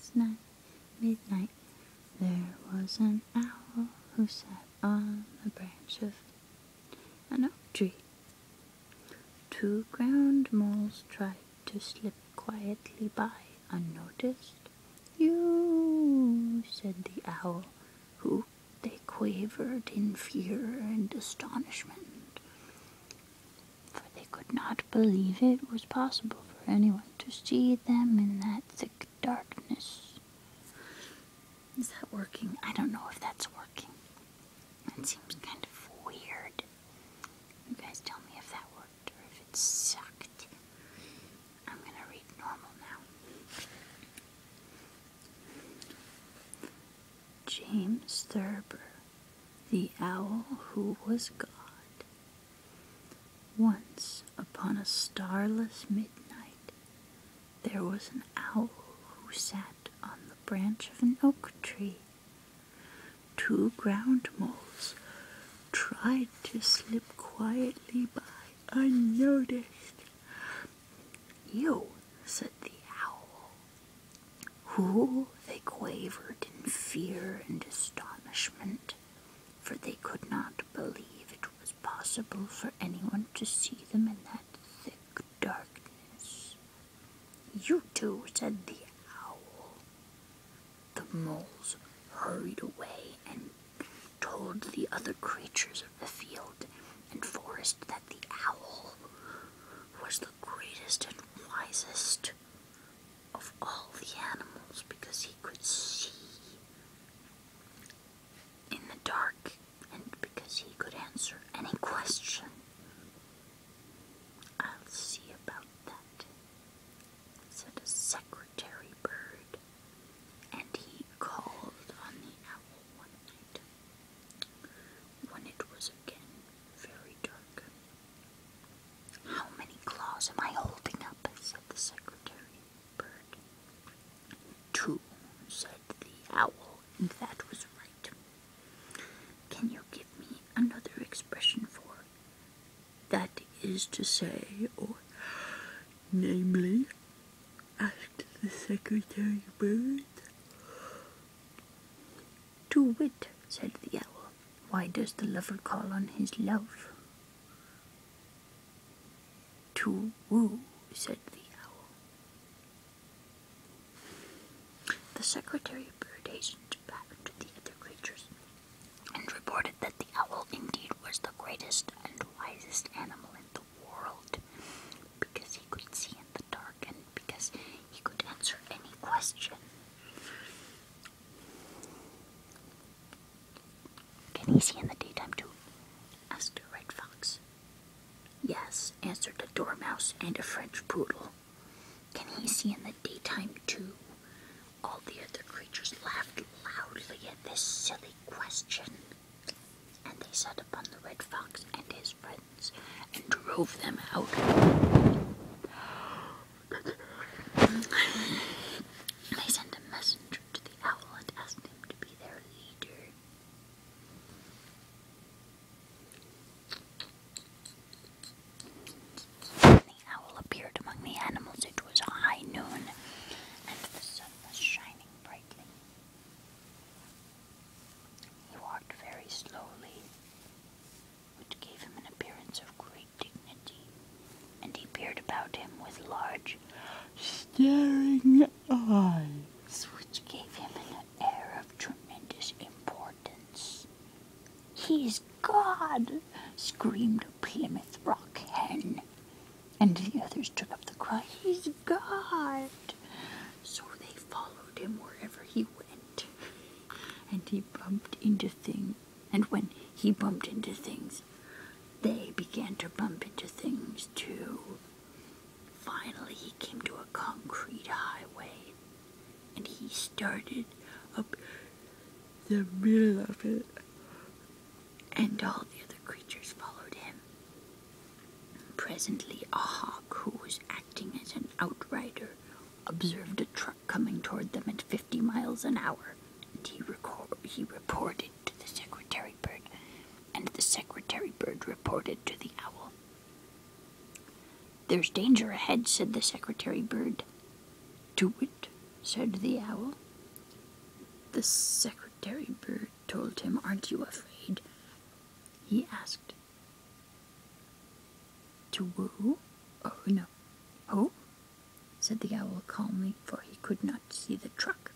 last night, midnight, there was an owl who sat on the branch of an oak tree. 2 ground moles tried to slip quietly by unnoticed. "You," said the owl, who they quavered in fear and astonishment, for they could not believe it was possible for anyone to see them in that thick darkness. Is that working? I don't know if that's working. It seems kind of weird. You guys tell me if that worked or if it sucked. I'm going to read normal now. James Thurber, the Owl Who Was God. Once upon a starless midnight, there was an owl who sat on the branch of an oak tree. 2 ground moles tried to slip quietly by unnoticed. "You," said the owl, who they quavered in fear and astonishment, for they could not believe it was possible for anyone to see them in that thick darkness. "You too," said the owl. The moles hurried away and told the other creatures of the field and forest that the owl was the greatest and wisest of all the animals because he could see in the dark and because he could answer any question. "I'll see about that," said a secretary bird, and he called on the owl one night when it was again very dark. "How many claws am I holding up?" said the secretary bird. "2," said the owl, and that was right. "Can you give me another expression for 'that is to say,' or namely?" asked the secretary bird. "To wit," said the owl. "Why does the lover call on his love?" "To woo," said the owl. The secretary bird hastened back to the other creatures and reported that the owl indeed was the greatest and wisest animal in the world, because he could see in the dark and because he could answer any question. "Can he see in the daytime too?" asked a red fox. "Yes," answered a dormouse and a French poodle. "Can he see in the daytime too?" All the other creatures laughed loudly at this silly question, and they set upon the red fox and his friends and drove them out. They sent a messenger to the owl and asked him to be their leader. When the owl appeared among the animals, it was high noon, and the sun was shining brightly. He walked very slowly, which gave him an appearance of great dignity, and he peered about him with large, staring eyes, which gave him an air of tremendous importance. "He's God!" screamed a Plymouth Rock hen, and the others took up the cry, "He's God!" So they followed him wherever he went, and he bumped into things, and when he bumped into things, they began to bump into things too. Finally, he came to a concrete highway, and he started up the middle of it, and all the other creatures followed him. Presently, a hawk who was acting as an outrider observed a truck coming toward them at 50 miles an hour, and he reported to the secretary bird, and the secretary bird reported to the owl. "There's danger ahead," said the secretary bird. "To wit," said the owl. The secretary bird told him, "Aren't you afraid?" he asked. "To woo? Oh, no." "Oh?" said the owl calmly, for he could not see the truck.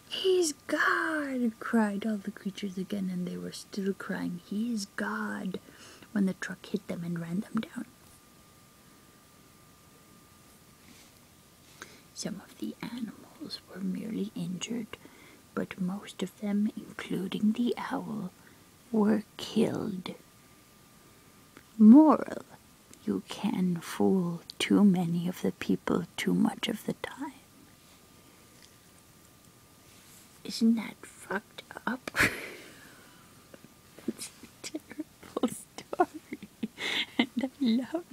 "He's God!" cried all the creatures again, and they were still crying, "He's God!" when the truck hit them and ran them down. Some of the animals were merely injured, but most of them, including the owl, were killed. Moral: you can fool too many of the people too much of the time. Isn't that fucked up? It's a terrible story, and I love